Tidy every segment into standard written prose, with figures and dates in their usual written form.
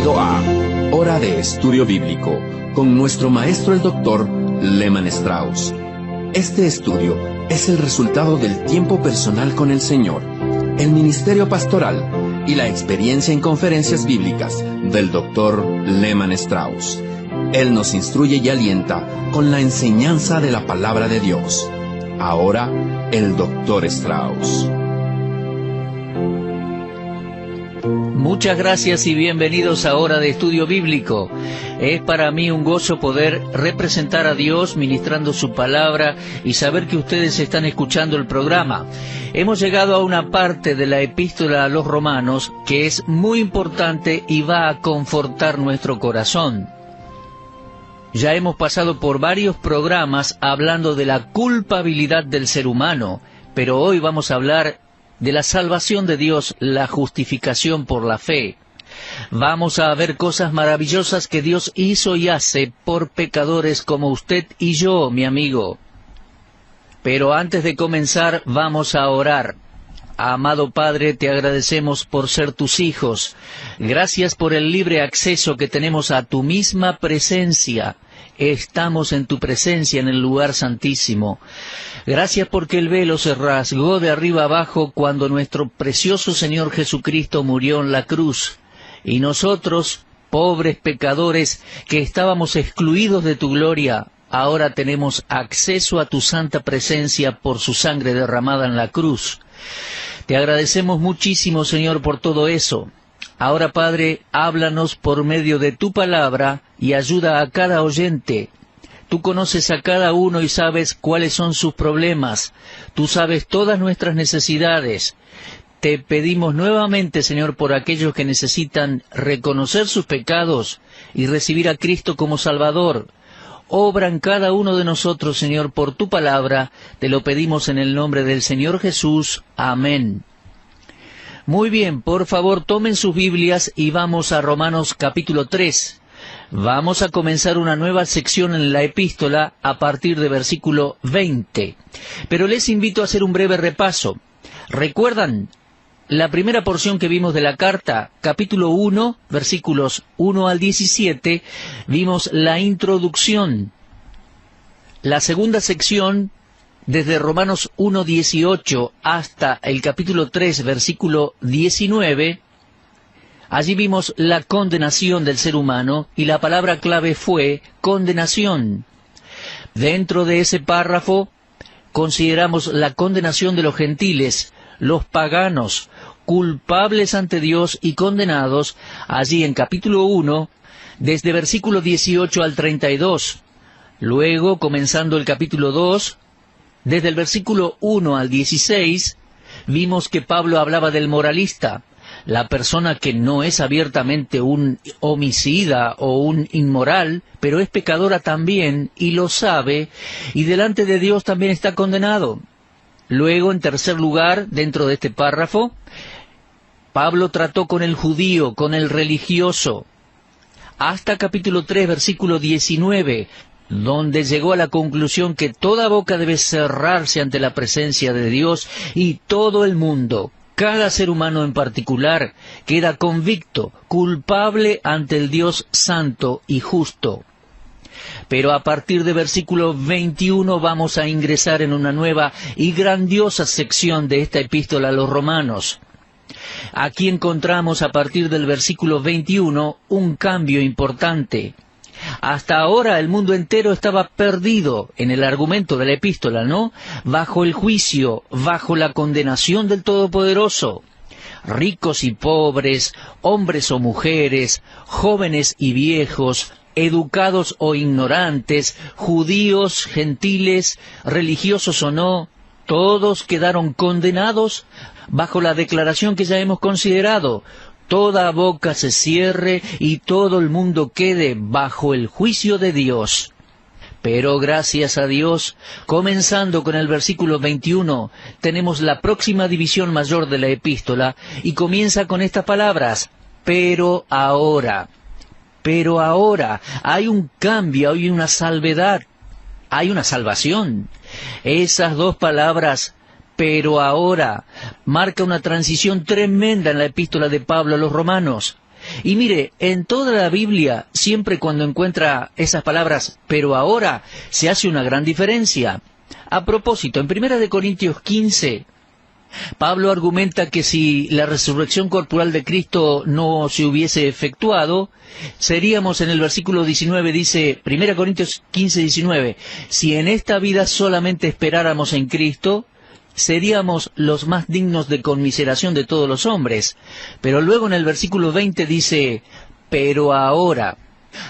Bienvenido a Hora de Estudio Bíblico con nuestro maestro el Dr. Lehman Strauss. Este estudio es el resultado del tiempo personal con el Señor, el ministerio pastoral y la experiencia en conferencias bíblicas del Dr. Lehman Strauss. Él nos instruye y alienta con la enseñanza de la palabra de Dios. Ahora, el Dr. Strauss. Muchas gracias y bienvenidos a Hora de Estudio Bíblico. Es para mí un gozo poder representar a Dios ministrando su palabra y saber que ustedes están escuchando el programa. Hemos llegado a una parte de la epístola a los Romanos que es muy importante y va a confortar nuestro corazón. Ya hemos pasado por varios programas hablando de la culpabilidad del ser humano, pero hoy vamos a hablar de la salvación de Dios, la justificación por la fe. Vamos a ver cosas maravillosas que Dios hizo y hace por pecadores como usted y yo, mi amigo. Pero antes de comenzar, vamos a orar. Amado Padre, te agradecemos por ser tus hijos. Gracias por el libre acceso que tenemos a tu misma presencia. Estamos en tu presencia en el lugar santísimo. Gracias porque el velo se rasgó de arriba abajo cuando nuestro precioso Señor Jesucristo murió en la cruz. Y nosotros, pobres pecadores que estábamos excluidos de tu gloria, ahora tenemos acceso a tu santa presencia por su sangre derramada en la cruz. Te agradecemos muchísimo, Señor, por todo eso. Ahora, Padre, háblanos por medio de tu palabra y ayuda a cada oyente. Tú conoces a cada uno y sabes cuáles son sus problemas. Tú sabes todas nuestras necesidades. Te pedimos nuevamente, Señor, por aquellos que necesitan reconocer sus pecados y recibir a Cristo como Salvador. Obra en cada uno de nosotros, Señor, por tu palabra. Te lo pedimos en el nombre del Señor Jesús. Amén. Muy bien, por favor, tomen sus Biblias y vamos a Romanos capítulo 3. Vamos a comenzar una nueva sección en la epístola a partir de versículo 20. Pero les invito a hacer un breve repaso. ¿Recuerdan la primera porción que vimos de la carta? Capítulo 1, versículos 1 al 17, vimos la introducción. La segunda sección, desde Romanos 1:18 hasta el capítulo 3, versículo 19, allí vimos la condenación del ser humano, y la palabra clave fue condenación. Dentro de ese párrafo consideramos la condenación de los gentiles, los paganos, culpables ante Dios y condenados, allí en capítulo 1, desde versículo 18 al 32. Luego, comenzando el capítulo 2, desde el versículo 1 al 16, vimos que Pablo hablaba del moralista, la persona que no es abiertamente un homicida o un inmoral, pero es pecadora también y lo sabe, y delante de Dios también está condenado. Luego, en tercer lugar, dentro de este párrafo, Pablo trató con el judío, con el religioso, hasta capítulo 3, versículo 19, donde llegó a la conclusión que toda boca debe cerrarse ante la presencia de Dios y todo el mundo, cada ser humano en particular, queda convicto, culpable ante el Dios santo y justo. Pero a partir de versículo 21 vamos a ingresar en una nueva y grandiosa sección de esta epístola a los Romanos. Aquí encontramos a partir del versículo 21 un cambio importante. Hasta ahora el mundo entero estaba perdido en el argumento de la epístola, ¿no? Bajo el juicio, bajo la condenación del Todopoderoso. Ricos y pobres, hombres o mujeres, jóvenes y viejos, educados o ignorantes, judíos, gentiles, religiosos o no, todos quedaron condenados bajo la declaración que ya hemos considerado. Toda boca se cierre y todo el mundo quede bajo el juicio de Dios. Pero gracias a Dios, comenzando con el versículo 21, tenemos la próxima división mayor de la epístola y comienza con estas palabras: pero ahora. Pero ahora hay un cambio, hay una salvedad, hay una salvación. Esas dos palabras, pero ahora, marca una transición tremenda en la epístola de Pablo a los Romanos. Y mire, en toda la Biblia, siempre cuando encuentra esas palabras, pero ahora, se hace una gran diferencia. A propósito, en 1 Corintios 15, Pablo argumenta que si la resurrección corporal de Cristo no se hubiese efectuado, seríamos, en el versículo 19, dice, 1 Corintios 15, 19, si en esta vida solamente esperáramos en Cristo, seríamos los más dignos de conmiseración de todos los hombres. Pero luego en el versículo 20 dice, pero ahora,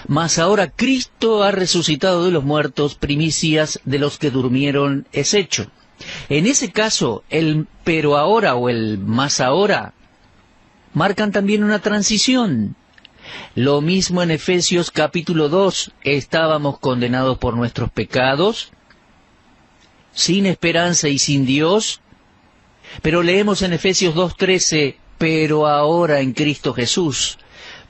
mas ahora Cristo ha resucitado de los muertos, primicias de los que durmieron es hecho. En ese caso, el pero ahora o el más ahora marcan también una transición. Lo mismo en Efesios capítulo 2, estábamos condenados por nuestros pecados, sin esperanza y sin Dios, pero leemos en Efesios 2:13, pero ahora en Cristo Jesús,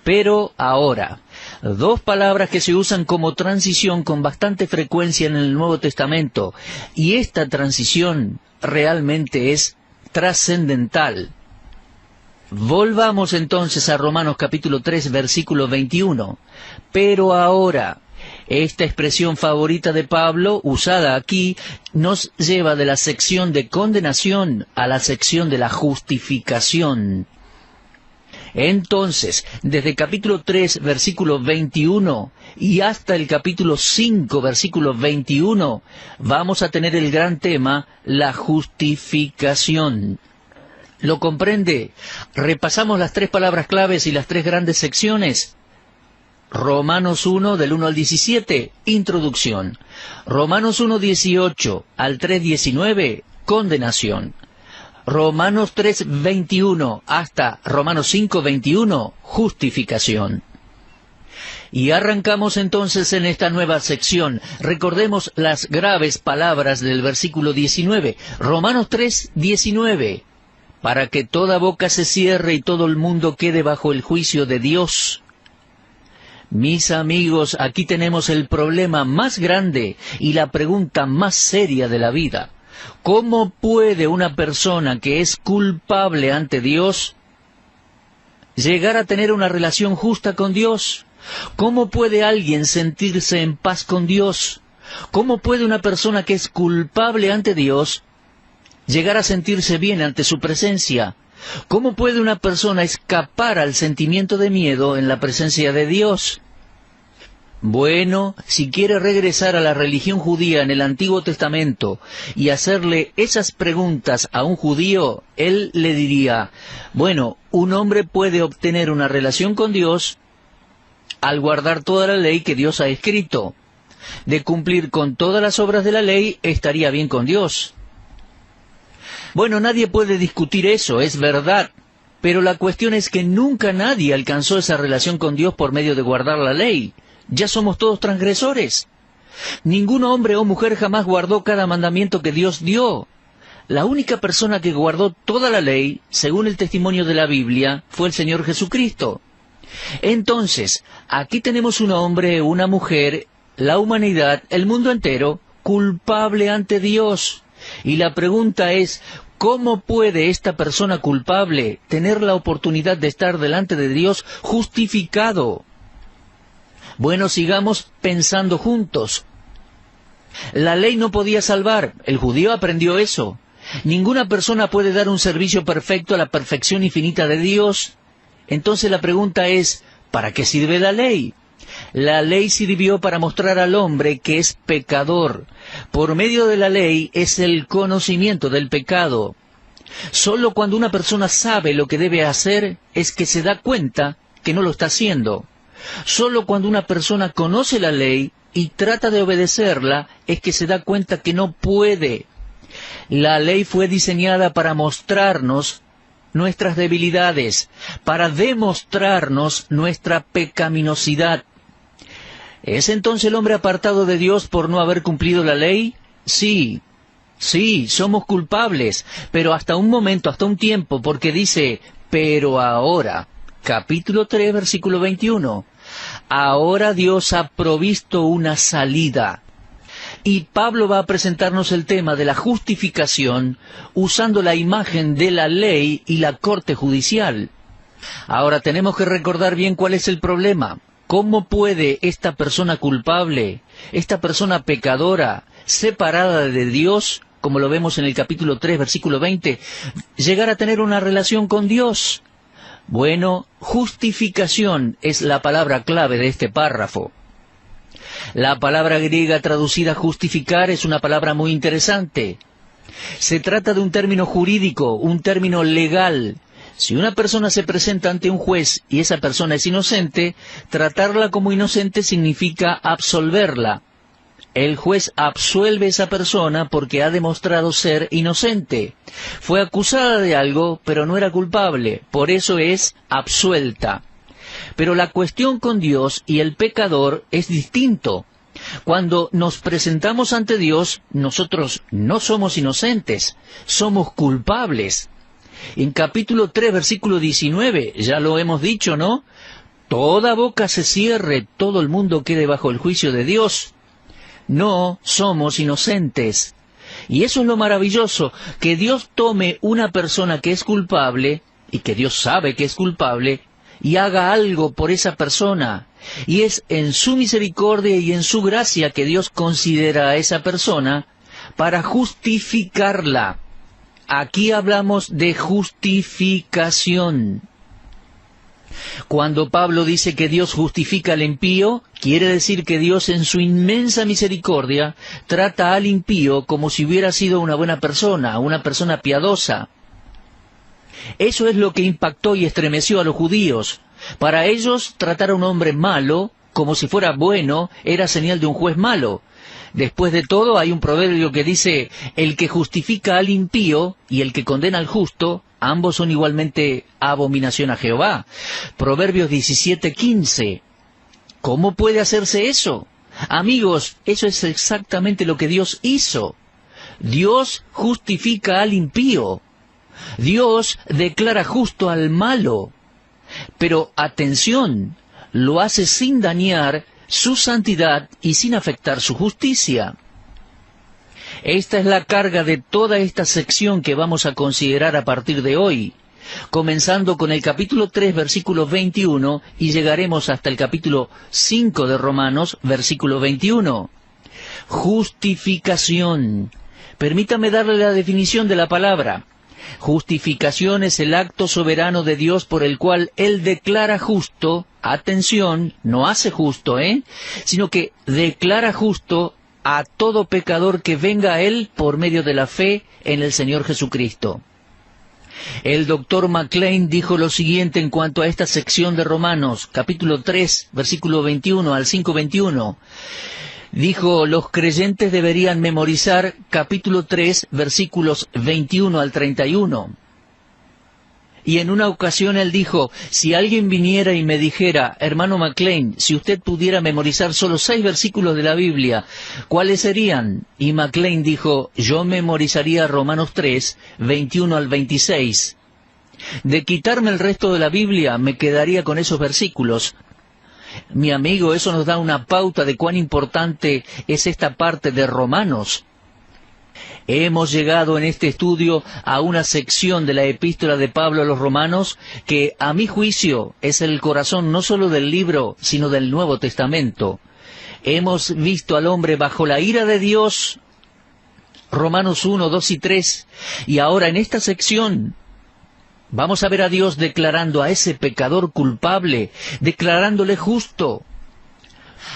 pero ahora. Dos palabras que se usan como transición con bastante frecuencia en el Nuevo Testamento, y esta transición realmente es trascendental. Volvamos entonces a Romanos capítulo 3, versículo 21. Pero ahora, esta expresión favorita de Pablo, usada aquí, nos lleva de la sección de condenación a la sección de la justificación. Entonces, desde capítulo 3, versículo 21, y hasta el capítulo 5, versículo 21, vamos a tener el gran tema, la justificación. ¿Lo comprende? Repasamos las tres palabras claves y las tres grandes secciones. Romanos 1, del 1 al 17, introducción. Romanos 1, 18 al 3, 19, condenación. Romanos 3, 21 hasta Romanos 5, 21, justificación. Y arrancamos entonces en esta nueva sección. Recordemos las graves palabras del versículo 19. Romanos 3, 19. Para que toda boca se cierre y todo el mundo quede bajo el juicio de Dios. Mis amigos, aquí tenemos el problema más grande y la pregunta más seria de la vida. ¿Cómo puede una persona que es culpable ante Dios llegar a tener una relación justa con Dios? ¿Cómo puede alguien sentirse en paz con Dios? ¿Cómo puede una persona que es culpable ante Dios llegar a sentirse bien ante su presencia? ¿Cómo puede una persona escapar al sentimiento de miedo en la presencia de Dios? Bueno, si quiere regresar a la religión judía en el Antiguo Testamento y hacerle esas preguntas a un judío, él le diría, bueno, un hombre puede obtener una relación con Dios al guardar toda la ley que Dios ha escrito. De cumplir con todas las obras de la ley, estaría bien con Dios. Bueno, nadie puede discutir eso, es verdad. Pero la cuestión es que nunca nadie alcanzó esa relación con Dios por medio de guardar la ley. Ya somos todos transgresores. Ningún hombre o mujer jamás guardó cada mandamiento que Dios dio. La única persona que guardó toda la ley, según el testimonio de la Biblia, fue el Señor Jesucristo. Entonces, aquí tenemos un hombre, una mujer, la humanidad, el mundo entero, culpable ante Dios. Y la pregunta es, ¿cómo puede esta persona culpable tener la oportunidad de estar delante de Dios justificado? Bueno, sigamos pensando juntos. La ley no podía salvar, el judío aprendió eso. Ninguna persona puede dar un servicio perfecto a la perfección infinita de Dios. Entonces la pregunta es, ¿para qué sirve la ley? La ley sirvió para mostrar al hombre que es pecador. Por medio de la ley es el conocimiento del pecado. Solo cuando una persona sabe lo que debe hacer es que se da cuenta que no lo está haciendo. Solo cuando una persona conoce la ley y trata de obedecerla es que se da cuenta que no puede. La ley fue diseñada para mostrarnos nuestras debilidades, para demostrarnos nuestra pecaminosidad. ¿Es entonces el hombre apartado de Dios por no haber cumplido la ley? Sí, somos culpables, pero hasta un momento, hasta un tiempo, porque dice, pero ahora, capítulo 3, versículo 21, ahora Dios ha provisto una salida. Y Pablo va a presentarnos el tema de la justificación usando la imagen de la ley y la corte judicial. Ahora tenemos que recordar bien cuál es el problema. ¿Cómo puede esta persona culpable, esta persona pecadora, separada de Dios, como lo vemos en el capítulo 3, versículo 20, llegar a tener una relación con Dios? Bueno, justificación es la palabra clave de este párrafo. La palabra griega traducida justificar es una palabra muy interesante. Se trata de un término jurídico, un término legal. Si una persona se presenta ante un juez y esa persona es inocente, tratarla como inocente significa absolverla. El juez absuelve a esa persona porque ha demostrado ser inocente. Fue acusada de algo, pero no era culpable, por eso es absuelta. Pero la cuestión con Dios y el pecador es distinto. Cuando nos presentamos ante Dios, nosotros no somos inocentes, somos culpables. En capítulo 3, versículo 19, ya lo hemos dicho, ¿no? Toda boca se cierre, todo el mundo quede bajo el juicio de Dios. No somos inocentes. Y eso es lo maravilloso, que Dios tome una persona que es culpable, y que Dios sabe que es culpable, y haga algo por esa persona. Y es en su misericordia y en su gracia que Dios considera a esa persona para justificarla. Aquí hablamos de justificación. Cuando Pablo dice que Dios justifica al impío, quiere decir que Dios en su inmensa misericordia trata al impío como si hubiera sido una buena persona, una persona piadosa. Eso es lo que impactó y estremeció a los judíos. Para ellos, tratar a un hombre malo como si fuera bueno era señal de un juez malo. Después de todo, hay un proverbio que dice, el que justifica al impío y el que condena al justo, ambos son igualmente abominación a Jehová. Proverbios 17:15. ¿Cómo puede hacerse eso? Amigos, eso es exactamente lo que Dios hizo. Dios justifica al impío. Dios declara justo al malo. Pero atención, lo hace sin dañar su santidad y sin afectar su justicia. Esta es la carga de toda esta sección que vamos a considerar a partir de hoy, comenzando con el capítulo 3, versículo 21, y llegaremos hasta el capítulo 5 de Romanos, versículo 21. Justificación. Permítame darle la definición de la palabra. Justificación es el acto soberano de Dios por el cual Él declara justo, atención, no hace justo, sino que declara justo a todo pecador que venga a Él por medio de la fe en el Señor Jesucristo. El doctor McLean dijo lo siguiente en cuanto a esta sección de Romanos, capítulo 3, versículo 21 al 5:21. Dijo, los creyentes deberían memorizar capítulo 3, versículos 21 al 31. Y en una ocasión él dijo, si alguien viniera y me dijera, hermano McLean, si usted pudiera memorizar solo 6 versículos de la Biblia, ¿cuáles serían? Y McLean dijo, yo memorizaría Romanos 3, 21 al 26. De quitarme el resto de la Biblia, me quedaría con esos versículos. Mi amigo, eso nos da una pauta de cuán importante es esta parte de Romanos. Hemos llegado en este estudio a una sección de la epístola de Pablo a los Romanos que, a mi juicio, es el corazón no solo del libro, sino del Nuevo Testamento. Hemos visto al hombre bajo la ira de Dios, Romanos 1, 2 y 3, y ahora en esta sección vamos a ver a Dios declarando a ese pecador culpable, declarándole justo.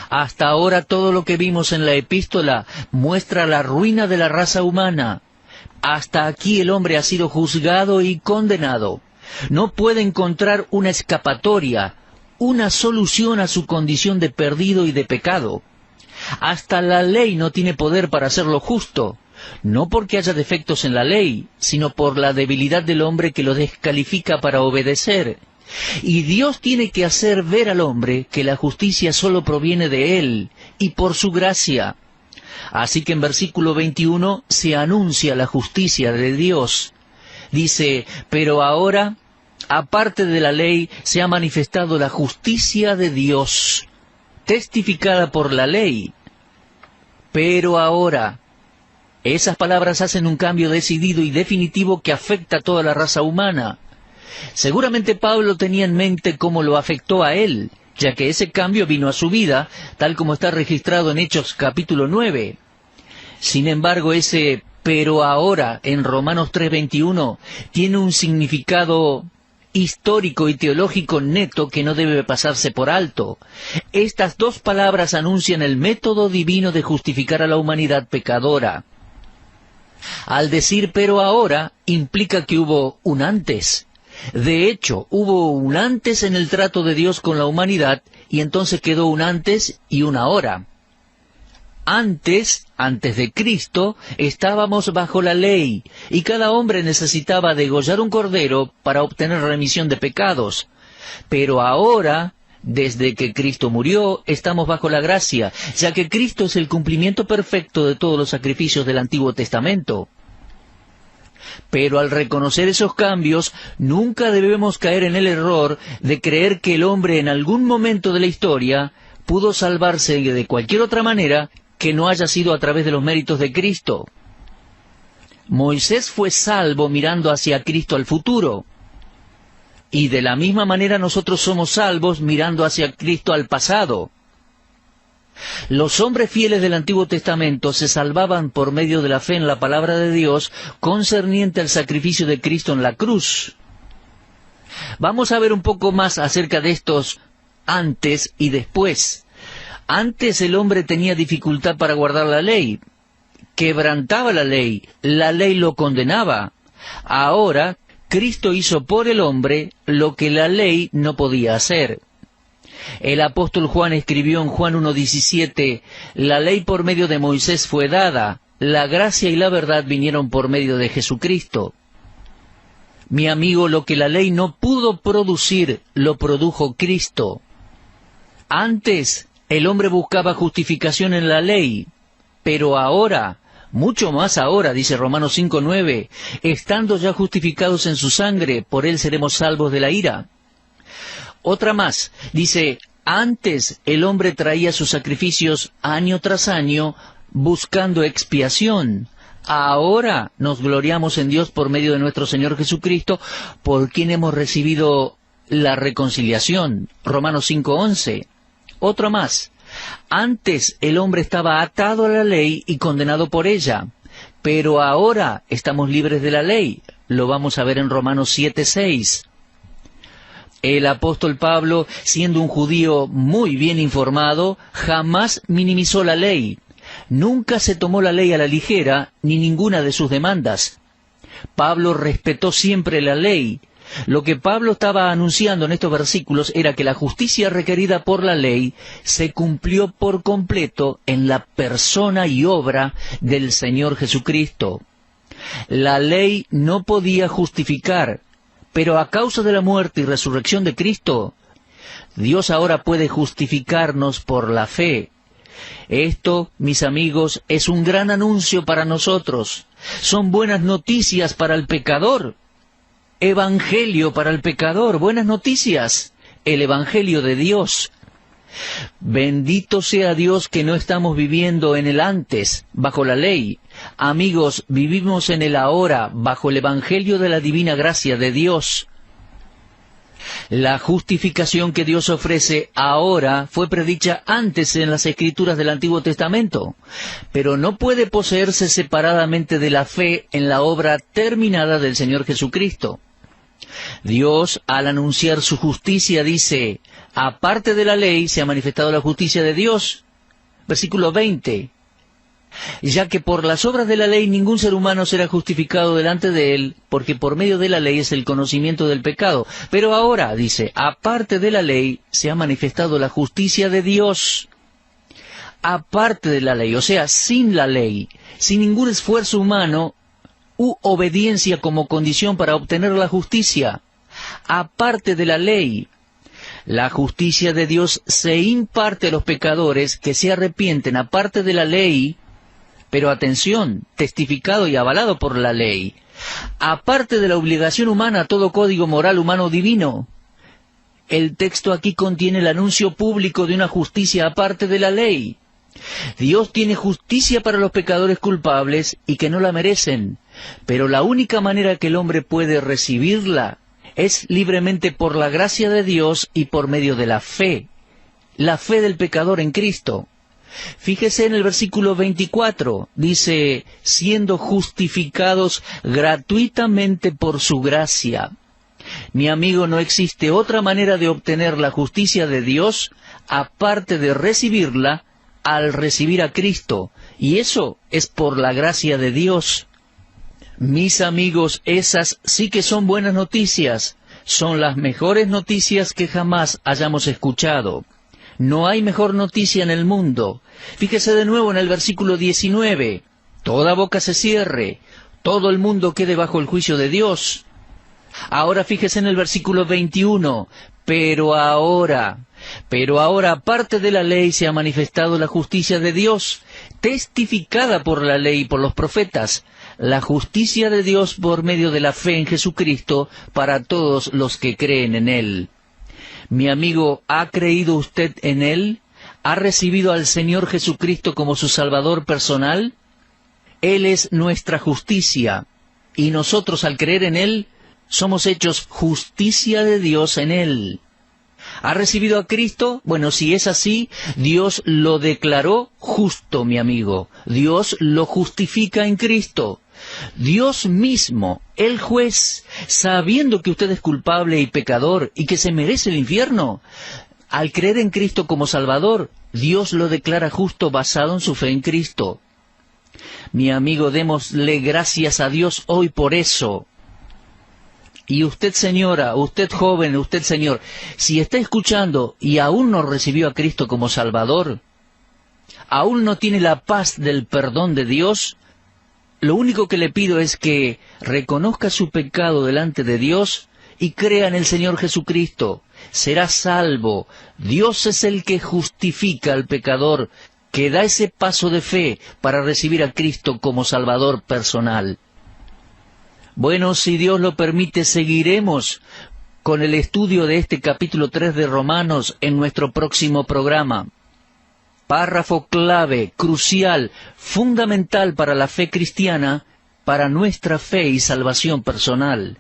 Hasta ahora todo lo que vimos en la epístola muestra la ruina de la raza humana. Hasta aquí el hombre ha sido juzgado y condenado. No puede encontrar una escapatoria, una solución a su condición de perdido y de pecado. Hasta la ley no tiene poder para hacerlo justo. No porque haya defectos en la ley, sino por la debilidad del hombre que lo descalifica para obedecer. Y Dios tiene que hacer ver al hombre que la justicia solo proviene de Él, y por su gracia. Así que en versículo 21 se anuncia la justicia de Dios. Dice, pero ahora, aparte de la ley, se ha manifestado la justicia de Dios, testificada por la ley. Pero ahora, esas palabras hacen un cambio decidido y definitivo que afecta a toda la raza humana. Seguramente Pablo tenía en mente cómo lo afectó a él, ya que ese cambio vino a su vida, tal como está registrado en Hechos capítulo 9. Sin embargo, ese "pero ahora" en Romanos 3:21 tiene un significado histórico y teológico neto que no debe pasarse por alto. Estas dos palabras anuncian el método divino de justificar a la humanidad pecadora. Al decir "pero ahora" implica que hubo un antes. De hecho, hubo un antes en el trato de Dios con la humanidad, y entonces quedó un antes y un ahora. Antes de Cristo, estábamos bajo la ley, y cada hombre necesitaba degollar un cordero para obtener remisión de pecados. Pero ahora, desde que Cristo murió, estamos bajo la gracia, ya que Cristo es el cumplimiento perfecto de todos los sacrificios del Antiguo Testamento. Pero al reconocer esos cambios, nunca debemos caer en el error de creer que el hombre en algún momento de la historia pudo salvarse de cualquier otra manera que no haya sido a través de los méritos de Cristo. Moisés fue salvo mirando hacia Cristo al futuro, y de la misma manera nosotros somos salvos mirando hacia Cristo al pasado. Los hombres fieles del Antiguo Testamento se salvaban por medio de la fe en la palabra de Dios concerniente al sacrificio de Cristo en la cruz. Vamos a ver un poco más acerca de estos antes y después. Antes el hombre tenía dificultad para guardar la ley, quebrantaba la ley lo condenaba. Ahora, Cristo hizo por el hombre lo que la ley no podía hacer. El apóstol Juan escribió en Juan 1:17, la ley por medio de Moisés fue dada, la gracia y la verdad vinieron por medio de Jesucristo. Mi amigo, lo que la ley no pudo producir, lo produjo Cristo. Antes, el hombre buscaba justificación en la ley, pero ahora, mucho más ahora, dice Romanos 5:9, estando ya justificados en su sangre, por él seremos salvos de la ira. Otra más, dice, antes el hombre traía sus sacrificios año tras año, buscando expiación. Ahora nos gloriamos en Dios por medio de nuestro Señor Jesucristo, por quien hemos recibido la reconciliación. Romanos 5:11. Otro más. Antes el hombre estaba atado a la ley y condenado por ella, pero ahora estamos libres de la ley. Lo vamos a ver en Romanos 7:6. El apóstol Pablo, siendo un judío muy bien informado, jamás minimizó la ley. Nunca se tomó la ley a la ligera, ni ninguna de sus demandas. Pablo respetó siempre la ley. Lo que Pablo estaba anunciando en estos versículos era que la justicia requerida por la ley se cumplió por completo en la persona y obra del Señor Jesucristo. La ley no podía justificar, pero a causa de la muerte y resurrección de Cristo, Dios ahora puede justificarnos por la fe. Esto, mis amigos, es un gran anuncio para nosotros. Son buenas noticias para el pecador. Evangelio para el pecador, buenas noticias. El Evangelio de Dios. Bendito sea Dios que no estamos viviendo en el antes, bajo la ley. Amigos, vivimos en el ahora, bajo el Evangelio de la divina gracia de Dios. La justificación que Dios ofrece ahora fue predicha antes en las Escrituras del Antiguo Testamento, pero no puede poseerse separadamente de la fe en la obra terminada del Señor Jesucristo. Dios, al anunciar su justicia, dice, aparte de la ley se ha manifestado la justicia de Dios. Versículo 20. Ya que por las obras de la ley ningún ser humano será justificado delante de él, porque por medio de la ley es el conocimiento del pecado. Pero ahora, dice, aparte de la ley se ha manifestado la justicia de Dios. Aparte de la ley, o sea, sin la ley, sin ningún esfuerzo humano u obediencia como condición para obtener la justicia. Aparte de la ley, la justicia de Dios se imparte a los pecadores que se arrepienten aparte de la ley, pero atención, testificado y avalado por la ley. Aparte de la obligación humana a todo código moral humano divino. El texto aquí contiene el anuncio público de una justicia aparte de la ley. Dios tiene justicia para los pecadores culpables y que no la merecen, pero la única manera que el hombre puede recibirla Es libremente por la gracia de Dios y por medio de la fe del pecador en Cristo. Fíjese en el versículo 24, dice, siendo justificados gratuitamente por su gracia. Mi amigo, no existe otra manera de obtener la justicia de Dios aparte de recibirla al recibir a Cristo, y eso es por la gracia de Dios. Mis amigos, esas sí que son buenas noticias, son las mejores noticias que jamás hayamos escuchado. No hay mejor noticia en el mundo. Fíjese de nuevo en el versículo 19. Toda boca se cierre, todo el mundo quede bajo el juicio de Dios. Ahora fíjese en el versículo 21. Pero ahora, aparte de la ley, se ha manifestado la justicia de Dios, testificada por la ley y por los profetas, la justicia de Dios por medio de la fe en Jesucristo para todos los que creen en Él. Mi amigo, ¿ha creído usted en Él? ¿Ha recibido al Señor Jesucristo como su Salvador personal? Él es nuestra justicia, y nosotros al creer en Él, somos hechos justicia de Dios en Él. ¿Ha recibido a Cristo? Bueno, si es así, Dios lo declaró justo, mi amigo. Dios lo justifica en Cristo. Dios mismo, el juez, sabiendo que usted es culpable y pecador y que se merece el infierno, al creer en Cristo como Salvador, Dios lo declara justo basado en su fe en Cristo. Mi amigo, démosle gracias a Dios hoy por eso. Y usted, señora, usted joven, usted, señor, si está escuchando y aún no recibió a Cristo como Salvador, aún no tiene la paz del perdón de Dios, lo único que le pido es que reconozca su pecado delante de Dios y crea en el Señor Jesucristo. Será salvo. Dios es el que justifica al pecador, que da ese paso de fe para recibir a Cristo como Salvador personal. Bueno, si Dios lo permite, seguiremos con el estudio de este capítulo 3 de Romanos en nuestro próximo programa. Párrafo clave, crucial, fundamental para la fe cristiana, para nuestra fe y salvación personal.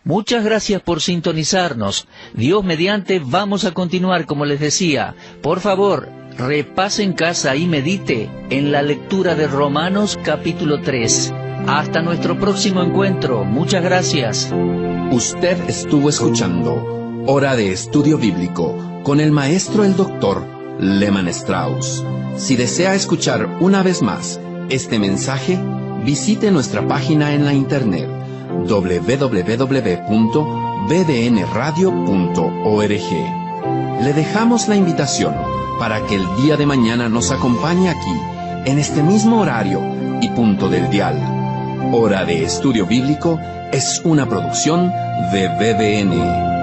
Muchas gracias por sintonizarnos. Dios mediante, vamos a continuar, como les decía. Por favor, repase en casa y medite en la lectura de Romanos capítulo 3. Hasta nuestro próximo encuentro. Muchas gracias. Usted estuvo escuchando Hora de Estudio Bíblico con el maestro el doctor Lehmann Strauss. Si desea escuchar una vez más este mensaje, visite nuestra página en la internet www.bbnradio.org. Le dejamos la invitación para que el día de mañana nos acompañe aquí, en este mismo horario y punto del dial. Hora de Estudio Bíblico es una producción de BBN.